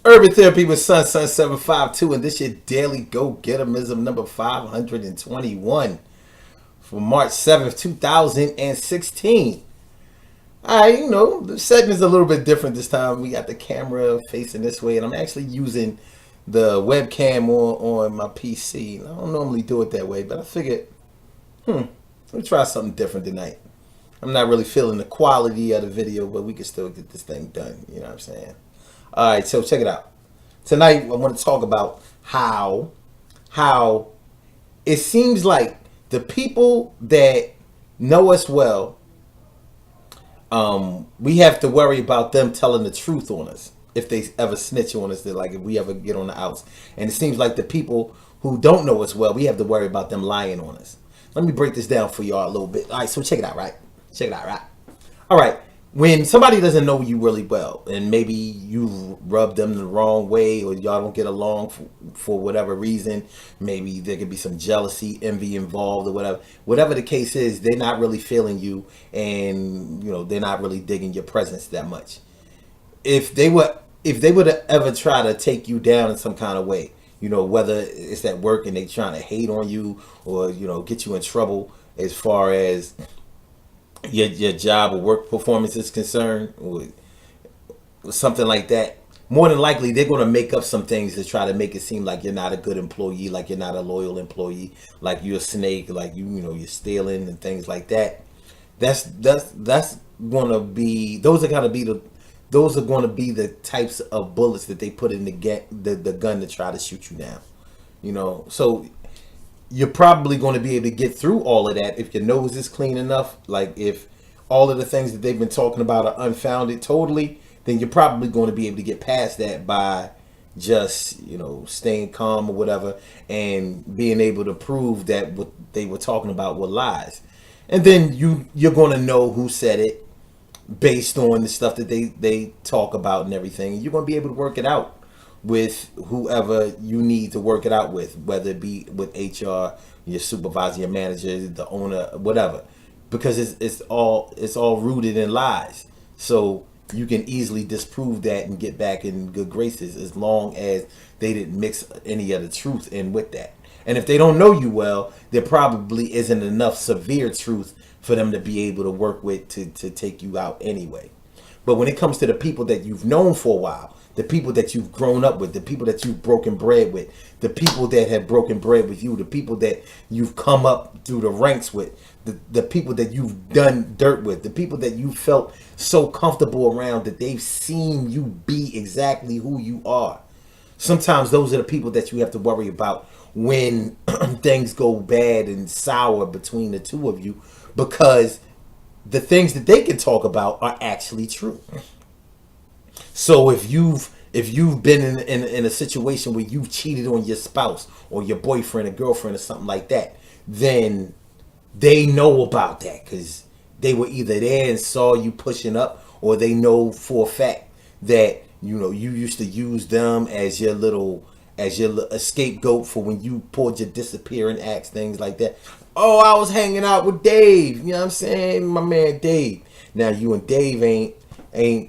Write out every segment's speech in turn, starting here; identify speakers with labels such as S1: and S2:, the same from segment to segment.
S1: Urban Therapy with Sun 752, and this your daily go getterism number 521 for March 7th, 2016. Alright, the setting is a little bit different this time. We got the camera facing this way, and I'm actually using the webcam on my PC. I don't normally do it that way, but I figured, let me try something different tonight. I'm not really feeling the quality of the video, but we can still get this thing done. You know what I'm saying? All right, so check it out. Tonight, I want to talk about how it seems like the people that know us well, we have to worry about them telling the truth on us if they ever snitch on us. They're like if we ever get on the outs, and it seems like the people who don't know us well, we have to worry about them lying on us. Let me break this down for y'all a little bit. All right, so check it out, right? Check it out, right? All right. When somebody doesn't know you really well, and maybe you rub them the wrong way, or y'all don't get along for whatever reason, maybe there could be some jealousy, envy involved, or whatever the case is, they're not really feeling you, and they're not really digging your presence that much. If they would ever try to take you down in some kind of way, whether it's at work and they trying to hate on you, or get you in trouble as far as your job or work performance is concerned, or something like that, more than likely they're going to make up some things to try to make it seem like you're not a good employee, like you're not a loyal employee, like you're a snake, like you're stealing and things like that. That's going to be those are going to be the types of bullets that they put in the gun to try to shoot you down. So you're probably going to be able to get through all of that if your nose is clean enough. Like if all of the things that they've been talking about are unfounded totally, then you're probably going to be able to get past that by just staying calm or whatever, and being able to prove that what they were talking about were lies. And then you're going to know who said it based on the stuff that they talk about and everything. You're going to be able to work it out with whoever you need to work it out with, whether it be with HR, your supervisor, your manager, the owner, whatever, because it's all rooted in lies. So you can easily disprove that and get back in good graces as long as they didn't mix any of the truth in with that. And if they don't know you well, there probably isn't enough severe truth for them to be able to work with to take you out anyway. But when it comes to the people that you've known for a while, the people that you've grown up with, the people that you've broken bread with, the people that have broken bread with you, the people that you've come up through the ranks with, the people that you've done dirt with, the people that you felt so comfortable around that they've seen you be exactly who you are. Sometimes those are the people that you have to worry about when things go bad and sour between the two of you, because the things that they can talk about are actually true. So if you've been in a situation where you've cheated on your spouse or your boyfriend or girlfriend or something like that, then they know about that because they were either there and saw you pushing up, or they know for a fact that you used to use them as your scapegoat for when you pulled your disappearing acts, things like that. Oh, I was hanging out with Dave. You know what I'm saying? My man Dave. Now you and Dave ain't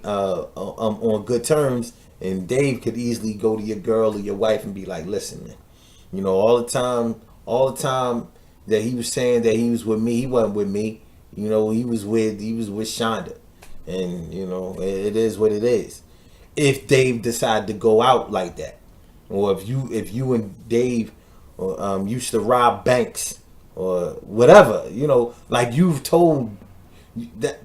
S1: on good terms, and Dave could easily go to your girl or your wife and be like, listen, man, all the time that he was saying that he was with me, he wasn't with me. He was with Shonda. And it is what it is. If Dave decided to go out like that, or if you and Dave used to rob banks or whatever, like you've told,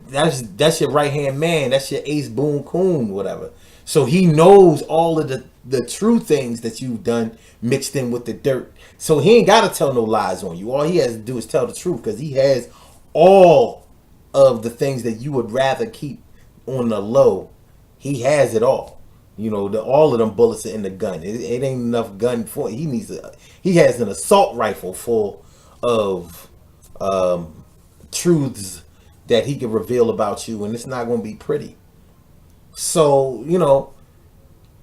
S1: that's your right hand man, that's your ace boon coon, whatever. So he knows all of the true things that you've done mixed in with the dirt. So he ain't got to tell no lies on you. All he has to do is tell the truth, because he has all of the things that you would rather keep on the low. He has it all. All of them bullets are in the gun. It ain't enough gun for it. He has an assault rifle full of truths that he can reveal about you, and it's not going to be pretty. So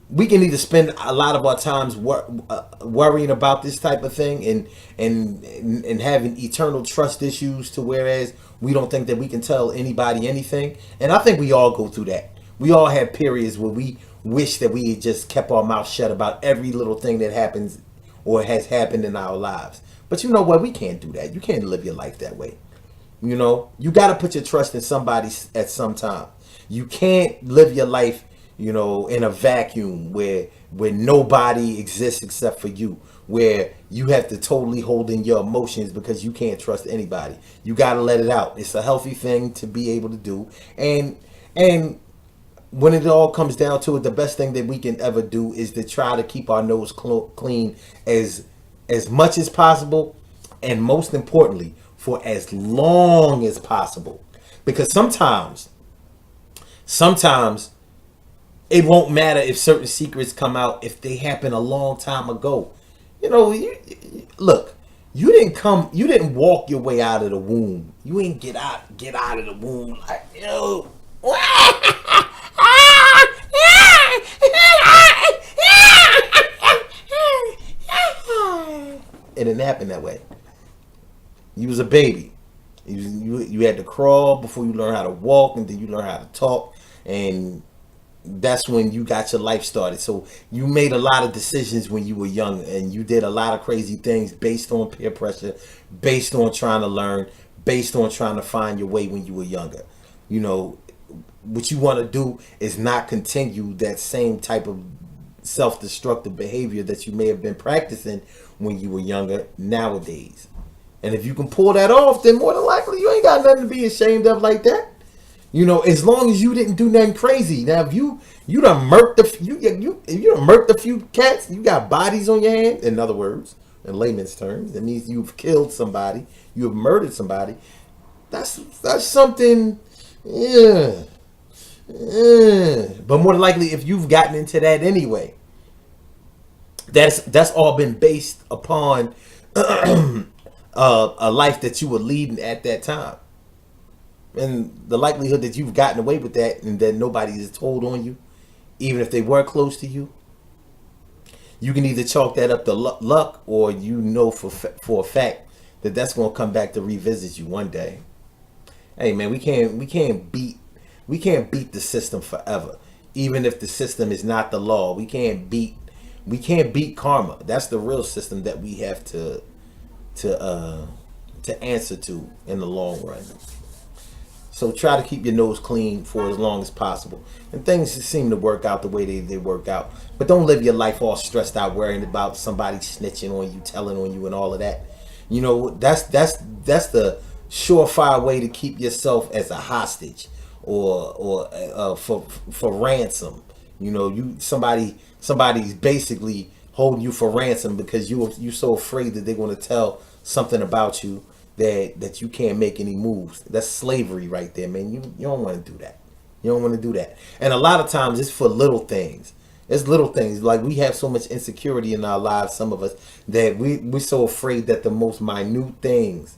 S1: we can either spend a lot of our times worrying about this type of thing and having eternal trust issues, to whereas we don't think that we can tell anybody anything. And I think we all go through that. We all have periods where we wish that we had just kept our mouth shut about every little thing that happens or has happened in our lives. But you know what? We can't do that. You can't live your life that way. You know, you got to put your trust in somebody at some time. You can't live your life, you know, in a vacuum where nobody exists except for you, where you have to totally hold in your emotions because you can't trust anybody. You got to let it out. It's a healthy thing to be able to do. And when it all comes down to it, the best thing that we can ever do is to try to keep our nose clean as much as possible, and most importantly, for as long as possible. Because sometimes it won't matter if certain secrets come out if they happen a long time ago. You know, look, you didn't walk your way out of the womb. You ain't get out of the womb like, yo. It didn't happen that way. You was a baby. You had to crawl before you learn how to walk, and then you learn how to talk, and that's when you got your life started. So you made a lot of decisions when you were young, and you did a lot of crazy things based on peer pressure, based on trying to learn, based on trying to find your way when you were younger. You know, what you want to do is not continue that same type of self-destructive behavior that you may have been practicing when you were younger nowadays. And if you can pull that off, then more than likely you ain't got nothing to be ashamed of like that. You know, as long as you didn't do nothing crazy. Now, if you done murked if you done murked a few cats, you got bodies on your hands. In other words, in layman's terms, that means you've killed somebody, you have murdered somebody. That's something. Yeah. But more than likely, if you've gotten into that anyway, that's all been based upon a life that you were leading at that time. And the likelihood that you've gotten away with that and that nobody is told on you, even if they were close to you, you can either chalk that up to luck, or you know for a fact that that's going to come back to revisit you one day. Hey man, we can't beat the system forever. Even if the system is not the law, we can't beat karma. That's the real system that we have to answer to in the long run. So try to keep your nose clean for as long as possible. And things seem to work out the way they work out. But don't live your life all stressed out worrying about somebody snitching on you, telling on you, and all of that. You know, that's the surefire way to keep yourself as a hostage, or for ransom. You know, somebody's basically holding you for ransom because you're so afraid that they're going to tell something about you that you can't make any moves. That's slavery right there, man. You don't want to do that. You don't want to do that. And a lot of times it's for little things. It's little things. Like, we have so much insecurity in our lives, some of us, that we're so afraid that the most minute things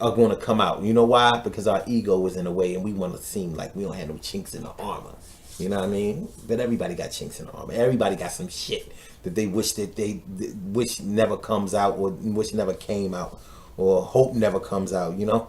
S1: are going to come out. You know why? Because our ego is in the way, and we want to seem like we don't have no chinks in the armor. You know what I mean? But everybody got chinks in the armor. Everybody got some shit that they wish never comes out, or wish never came out, or hope never comes out. You know,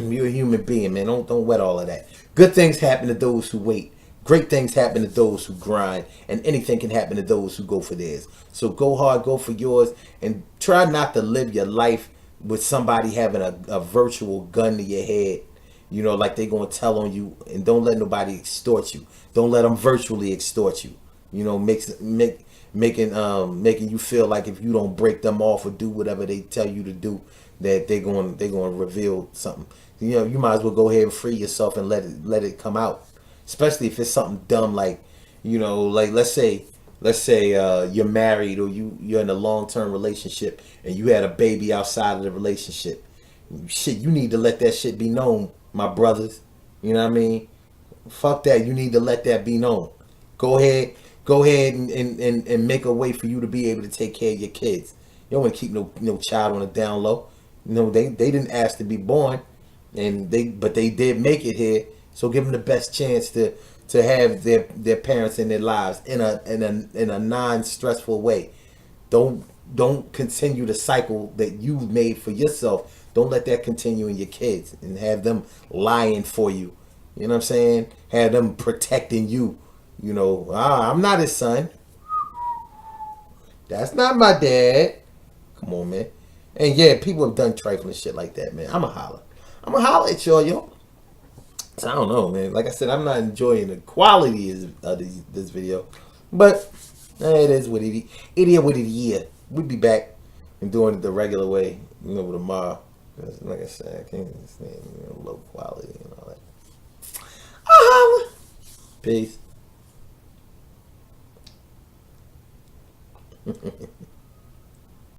S1: you're a human being, man. Don't wet all of that. Good things happen to those who wait. Great things happen to those who grind, and anything can happen to those who go for theirs. So go hard, go for yours, and try not to live your life with somebody having a virtual gun to your head. You know, like they gonna tell on you, and don't let nobody extort you. Don't let them virtually extort you. You know, making you feel like if you don't break them off or do whatever they tell you to do, that they're going to reveal something. You know, you might as well go ahead and free yourself and let it come out. Especially if it's something dumb, like, you know, like let's say you're married, or you're in a long-term relationship and you had a baby outside of the relationship. Shit, you need to let that shit be known, my brothers. You know what I mean? Fuck that. You need to let that be known. Go ahead and make a way for you to be able to take care of your kids. You don't want to keep no child on the down low. No, they didn't ask to be born, but they did make it here. So give them the best chance to have their parents in their lives in a non-stressful way. Don't continue the cycle that you've made for yourself. Don't let that continue in your kids and have them lying for you You know what I'm saying? Have them protecting you. You know, I'm not his son. That's not my dad. Come on, man. And yeah, people have done trifling shit like that, man. I'm a holler. I'm a holler at y'all, yo. So I don't know, man. Like I said, I'm not enjoying the quality of this video, but it is what it is. It is what it is. We'll be back and doing it the regular way, you know, tomorrow. 'Cause like I said, I can't stand low quality and all that. Peace.